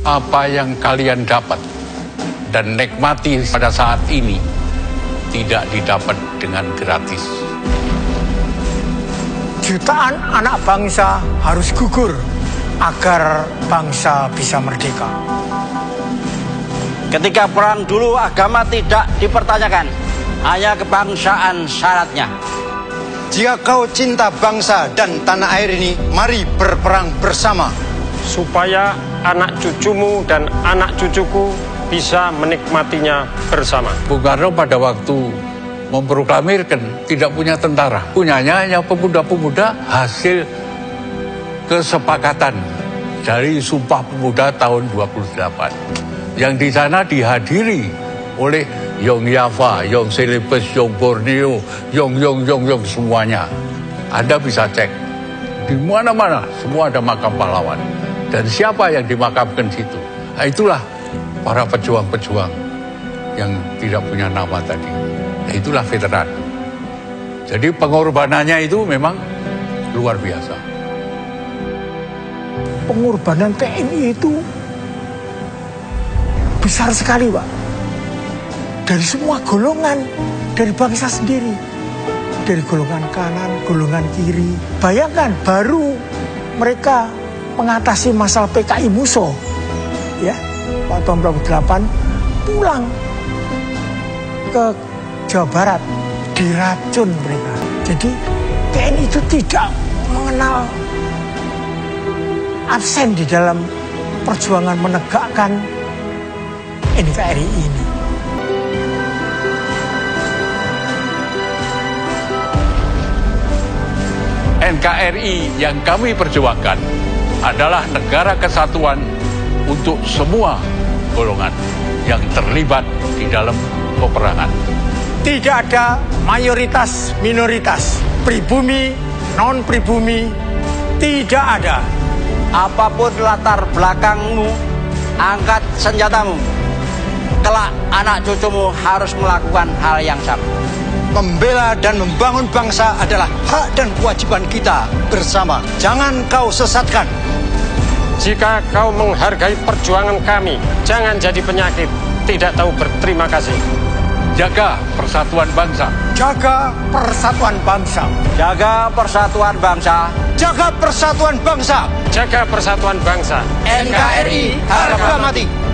Apa yang kalian dapat dan nikmati pada saat ini tidak didapat dengan gratis. Jutaan anak bangsa harus gugur agar bangsa bisa merdeka. Ketika perang dulu agama tidak dipertanyakan, hanya kebangsaan syaratnya. Jika kau cinta bangsa dan tanah air ini, mari berperang bersama. Supaya anak cucumu dan anak cucuku bisa menikmatinya bersama. Bung Karno pada waktu memproklamirkan tidak punya tentara. Punyanya hanya pemuda-pemuda hasil kesepakatan dari Sumpah Pemuda tahun 28. Yang di sana dihadiri oleh Yong Yava, Yong Celebes, Yong Borneo, Yong semuanya. Anda bisa cek di mana-mana semua ada makam pahlawan. Dan siapa yang dimakamkan situ? Nah, itulah para pejuang-pejuang yang tidak punya nama tadi. Nah, itulah veteran. Jadi pengorbanannya itu memang luar biasa. Pengorbanan TNI itu besar sekali, Pak. Dari semua golongan, dari bangsa sendiri. Dari golongan kanan, golongan kiri. Bayangkan, baru mereka mengatasi masalah PKI Muso. Ya, pada tahun 2008 pulang ke Jawa Barat, diracun mereka. Jadi TNI itu tidak mengenal absen di dalam perjuangan menegakkan NKRI ini. NKRI yang kami perjuangkan adalah negara kesatuan untuk semua golongan yang terlibat di dalam peperangan. Tidak ada mayoritas minoritas, pribumi, non-pribumi, tidak ada. Apapun latar belakangmu, angkat senjatamu. Kelak anak cucumu harus melakukan hal yang sama. Membela dan membangun bangsa adalah hak dan kewajiban kita bersama. Jangan kau sesatkan. Jika kau menghargai perjuangan kami, jangan jadi penyakit, tidak tahu berterima kasih. Jaga persatuan bangsa. Jaga persatuan bangsa. Jaga persatuan bangsa. Jaga persatuan bangsa. Jaga persatuan bangsa. NKRI harga mati.